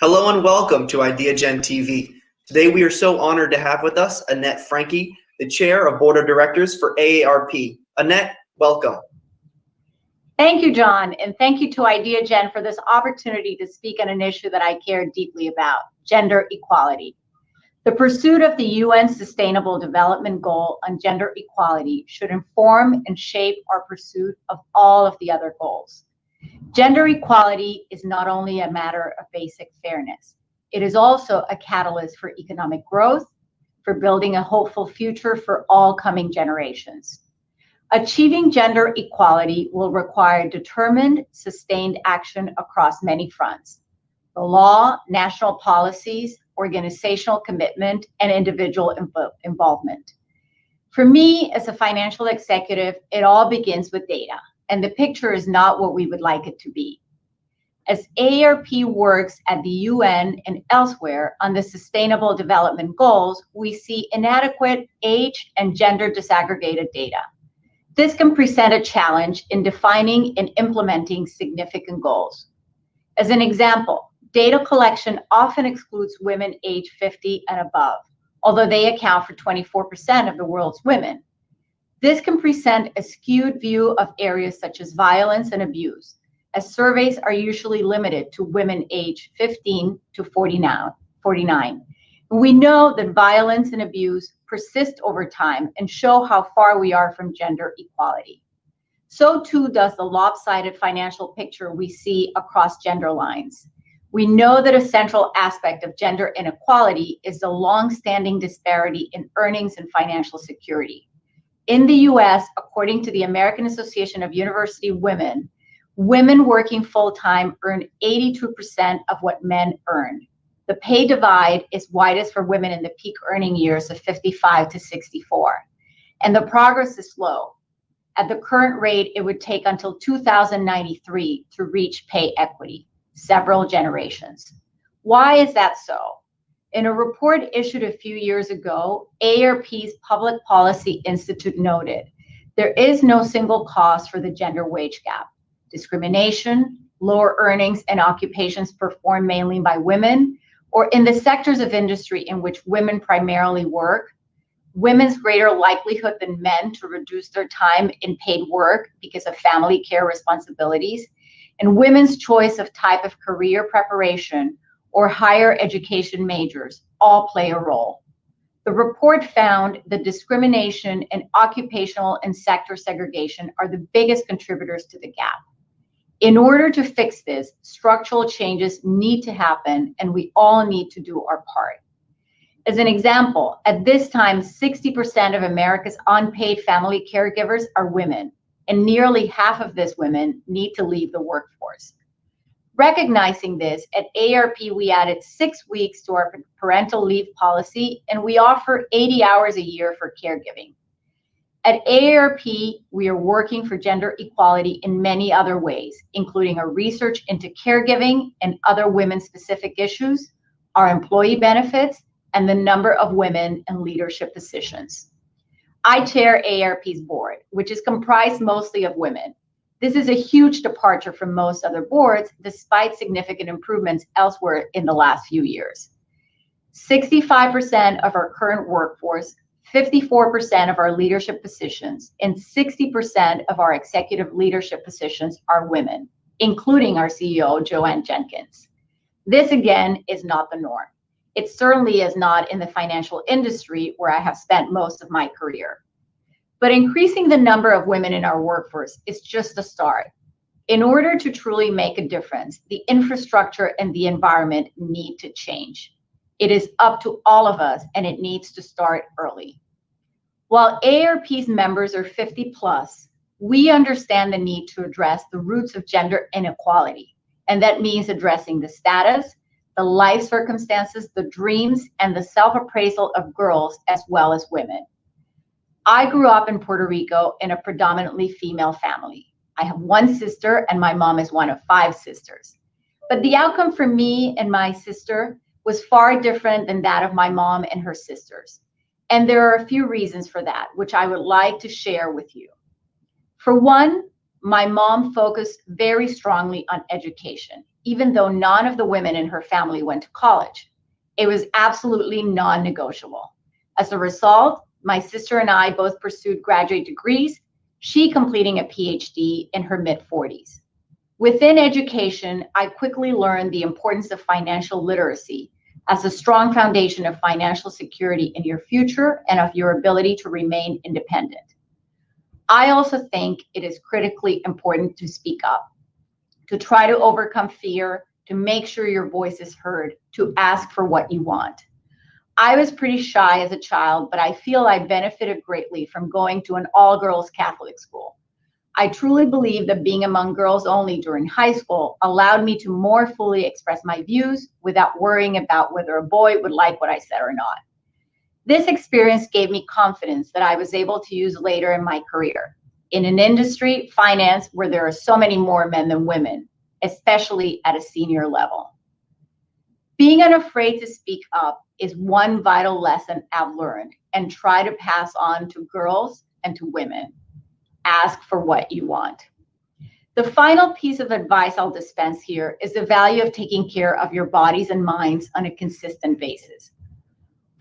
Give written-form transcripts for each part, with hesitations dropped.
Hello and welcome to IdeaGen TV. Today we are so honored to have with us Annette Franqui, the Chair of Board of Directors for AARP. Annette, welcome. Thank you, John, and thank you to IdeaGen for this opportunity to speak on an issue that I care deeply about, gender equality. The pursuit of the UN Sustainable Development Goal on gender equality should inform and shape our pursuit of all of the other goals. Gender equality is not only a matter of basic fairness, it is also a catalyst for economic growth, for building a hopeful future for all coming generations. Achieving gender equality will require determined, sustained action across many fronts: the law, national policies, organizational commitment, and individual involvement. For me, as a financial executive, it all begins with data, and the picture is not what we would like it to be. As AARP works at the UN and elsewhere on the Sustainable Development Goals, we see inadequate age and gender disaggregated data. This can present a challenge in defining and implementing significant goals. As an example, data collection often excludes women age 50 and above, although they account for 24% of the world's women. This can present a skewed view of areas such as violence and abuse, as surveys are usually limited to women aged 15 to 49. We know that violence and abuse persist over time and show how far we are from gender equality. So too does the lopsided financial picture we see across gender lines. We know that a central aspect of gender inequality is the long-standing disparity in earnings and financial security. In the US, according to the American Association of University Women, women working full-time earn 82% of what men earn. The pay divide is widest for women in the peak earning years of 55 to 64, and the progress is slow. At the current rate, it would take until 2093 to reach pay equity, several generations. Why is that so? In a report issued a few years ago, AARP's Public Policy Institute noted there is no single cause for the gender wage gap. Discrimination, lower earnings in occupations performed mainly by women, or in the sectors of industry in which women primarily work, women's greater likelihood than men to reduce their time in paid work because of family care responsibilities, and women's choice of type of career preparation or higher education majors all play a role. The report found that discrimination and occupational and sector segregation are the biggest contributors to the gap. In order to fix this, structural changes need to happen, and we all need to do our part. As an example, at this time, 60% of America's unpaid family caregivers are women, and nearly half of these women need to leave the workforce. Recognizing this, at AARP, we added 6 weeks to our parental leave policy, and we offer 80 hours a year for caregiving. At AARP, we are working for gender equality in many other ways, including our research into caregiving and other women-specific issues, our employee benefits, and the number of women in leadership positions. I chair AARP's board, which is comprised mostly of women. This is a huge departure from most other boards, despite significant improvements elsewhere in the last few years. 65% of our current workforce, 54% of our leadership positions, and 60% of our executive leadership positions are women, including our CEO, Joanne Jenkins. This, again, is not the norm. It certainly is not in the financial industry where I have spent most of my career. But increasing the number of women in our workforce is just a start. In order to truly make a difference, the infrastructure and the environment need to change. It is up to all of us, and it needs to start early. While AARP's members are 50 plus, we understand the need to address the roots of gender inequality, and that means addressing the status, the life circumstances, the dreams, and the self-appraisal of girls as well as women. I grew up in Puerto Rico in a predominantly female family. I have one sister, and my mom is one of 5 sisters. But the outcome for me and my sister was far different than that of my mom and her sisters. And there are a few reasons for that, which I would like to share with you. For one, my mom focused very strongly on education, even though none of the women in her family went to college. It was absolutely non-negotiable. As a result, my sister and I both pursued graduate degrees, she completing a PhD in her mid-40s. Within education, I quickly learned the importance of financial literacy as a strong foundation of financial security in your future and of your ability to remain independent. I also think it is critically important to speak up, to try to overcome fear, to make sure your voice is heard, to ask for what you want. I was pretty shy as a child, but I feel I benefited greatly from going to an all-girls Catholic school. I truly believe that being among girls only during high school allowed me to more fully express my views without worrying about whether a boy would like what I said or not. This experience gave me confidence that I was able to use later in my career, in an industry, finance, where there are so many more men than women, especially at a senior level. Being unafraid to speak up is one vital lesson I've learned and try to pass on to girls and to women. Ask for what you want. The final piece of advice I'll dispense here is the value of taking care of your bodies and minds on a consistent basis.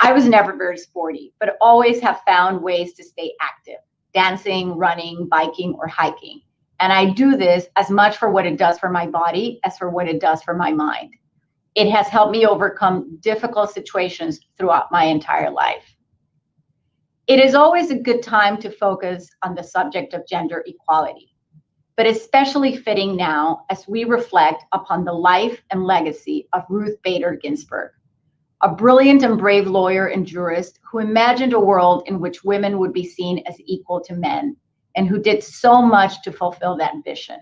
I was never very sporty, but always have found ways to stay active, dancing, running, biking, or hiking. And I do this as much for what it does for my body as for what it does for my mind. It has helped me overcome difficult situations throughout my entire life. It is always a good time to focus on the subject of gender equality, but especially fitting now as we reflect upon the life and legacy of Ruth Bader Ginsburg, a brilliant and brave lawyer and jurist who imagined a world in which women would be seen as equal to men and who did so much to fulfill that vision.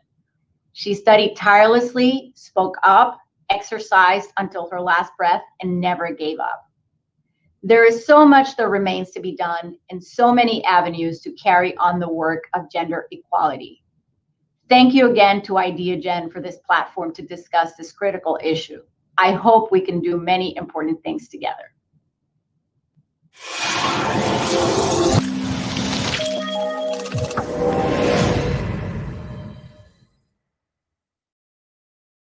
She studied tirelessly, spoke up, exercised until her last breath, and never gave up. There is so much that remains to be done and so many avenues to carry on the work of gender equality. Thank you again to IdeaGen for this platform to discuss this critical issue. I hope we can do many important things together.